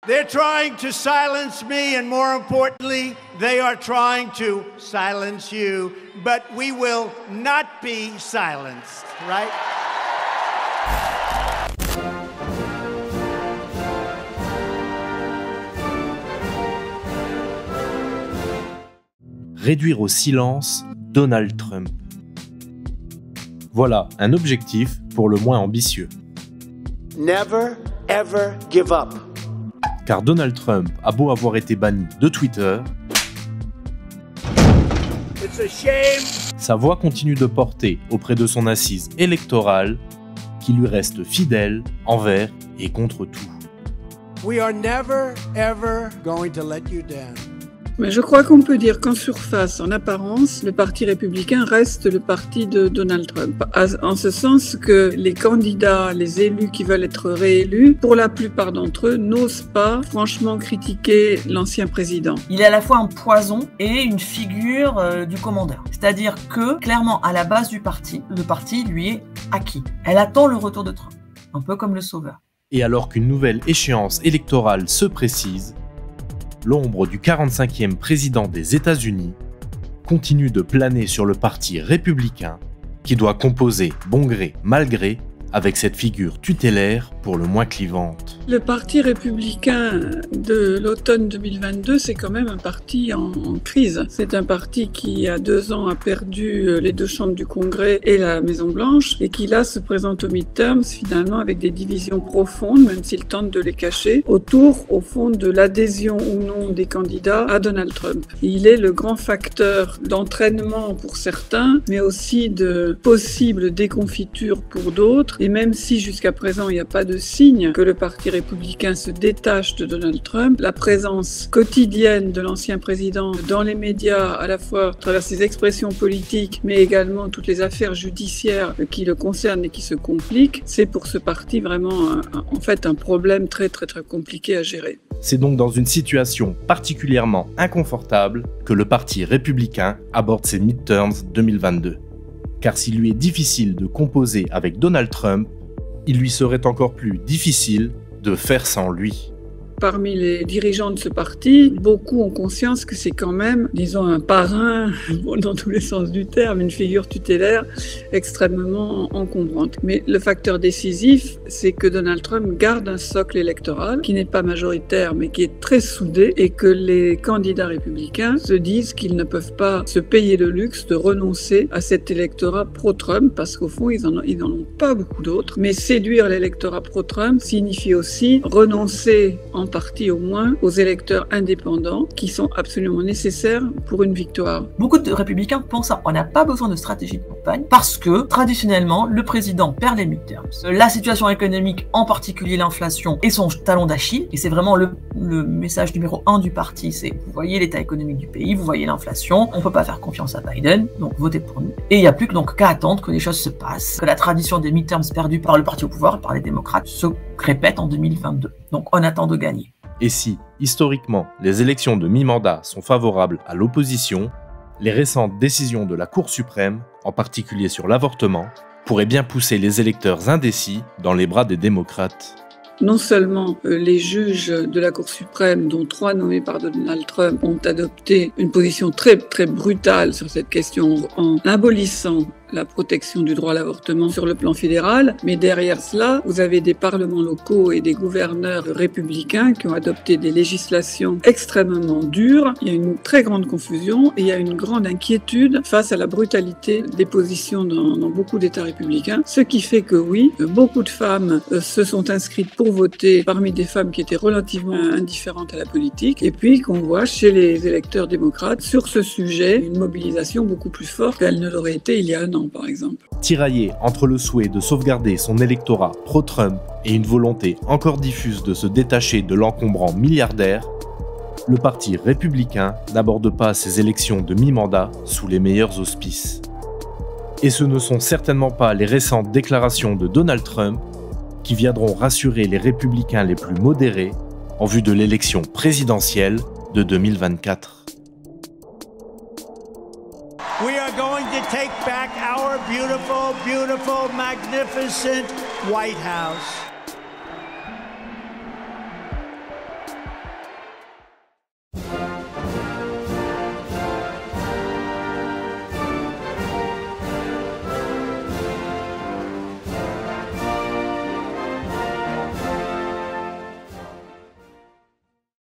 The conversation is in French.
They're trying to silence me, and more importantly, they are trying to silence you, but we will not be silenced, right? Réduire au silence Donald Trump. Voilà un objectif pour le moins ambitieux. Never, ever give up. Car Donald Trump a beau avoir été banni de Twitter, It's a shame. Sa voix continue de porter auprès de son assise électorale qui lui reste fidèle envers et contre tout. We are never, ever going to let you down. Mais je crois qu'on peut dire qu'en surface, en apparence, le Parti républicain reste le parti de Donald Trump. En ce sens que les candidats, les élus qui veulent être réélus, pour la plupart d'entre eux, n'osent pas franchement critiquer l'ancien président. Il est à la fois un poison et une figure du commandeur. C'est-à-dire que, clairement, à la base du parti, le parti lui est acquis. Elle attend le retour de Trump, un peu comme le sauveur. Et alors qu'une nouvelle échéance électorale se précise, l'ombre du 45e président des États-Unis continue de planer sur le parti républicain qui doit composer bon gré mal gré avec cette figure tutélaire pour le moins clivante. Le Parti républicain de l'automne 2022, c'est quand même un parti en crise. C'est un parti qui, il y a 2 ans, a perdu les 2 chambres du Congrès et la Maison-Blanche, et qui là se présente aux midterms, finalement, avec des divisions profondes, même s'il tente de les cacher, autour, au fond, de l'adhésion ou non des candidats à Donald Trump. Il est le grand facteur d'entraînement pour certains, mais aussi de possible déconfiture pour d'autres. Et même si jusqu'à présent il n'y a pas de signe que le Parti républicain se détache de Donald Trump, la présence quotidienne de l'ancien président dans les médias, à la fois à travers ses expressions politiques, mais également toutes les affaires judiciaires qui le concernent et qui se compliquent, c'est pour ce parti vraiment en fait un problème très très très compliqué à gérer. C'est donc dans une situation particulièrement inconfortable que le Parti républicain aborde ses midterms 2022. Car s'il lui est difficile de composer avec Donald Trump, il lui serait encore plus difficile de faire sans lui. Parmi les dirigeants de ce parti, beaucoup ont conscience que c'est quand même, disons, un parrain, dans tous les sens du terme, une figure tutélaire extrêmement encombrante. Mais le facteur décisif, c'est que Donald Trump garde un socle électoral qui n'est pas majoritaire, mais qui est très soudé, et que les candidats républicains se disent qu'ils ne peuvent pas se payer le luxe de renoncer à cet électorat pro-Trump, parce qu'au fond, ils n'en ont pas beaucoup d'autres. Mais séduire l'électorat pro-Trump signifie aussi renoncer en partie au moins aux électeurs indépendants qui sont absolument nécessaires pour une victoire. Beaucoup de républicains pensent qu'on n'a pas besoin de stratégie de campagne parce que traditionnellement le président perd les midterms. La situation économique, en particulier l'inflation, est son talon d'Achille et c'est vraiment le message numéro 1 du parti. C'est vous voyez l'état économique du pays, vous voyez l'inflation, on peut pas faire confiance à Biden, donc votez pour nous. Et il n'y a plus que donc qu'à attendre que les choses se passent, que la tradition des midterms perdus par le parti au pouvoir, par les démocrates, se répète en 2022. Donc on attend de gagner. Et si, historiquement, les élections de mi-mandat sont favorables à l'opposition, les récentes décisions de la Cour suprême, en particulier sur l'avortement, pourraient bien pousser les électeurs indécis dans les bras des démocrates. Non seulement les juges de la Cour suprême, dont 3 nommés par Donald Trump, ont adopté une position très très brutale sur cette question en abolissant la protection du droit à l'avortement sur le plan fédéral, mais derrière cela, vous avez des parlements locaux et des gouverneurs républicains qui ont adopté des législations extrêmement dures. Il y a une très grande confusion et il y a une grande inquiétude face à la brutalité des positions dans beaucoup d'États républicains, ce qui fait que oui, beaucoup de femmes se sont inscrites pour voter parmi des femmes qui étaient relativement indifférentes à la politique, et puis qu'on voit chez les électeurs démocrates sur ce sujet une mobilisation beaucoup plus forte qu'elle ne l'aurait été il y a un an. Par exemple. Tiraillé entre le souhait de sauvegarder son électorat pro-Trump et une volonté encore diffuse de se détacher de l'encombrant milliardaire, le Parti républicain n'aborde pas ces élections de mi-mandat sous les meilleurs auspices. Et ce ne sont certainement pas les récentes déclarations de Donald Trump qui viendront rassurer les républicains les plus modérés en vue de l'élection présidentielle de 2024. We are going to take back our beautiful, beautiful, magnificent White House.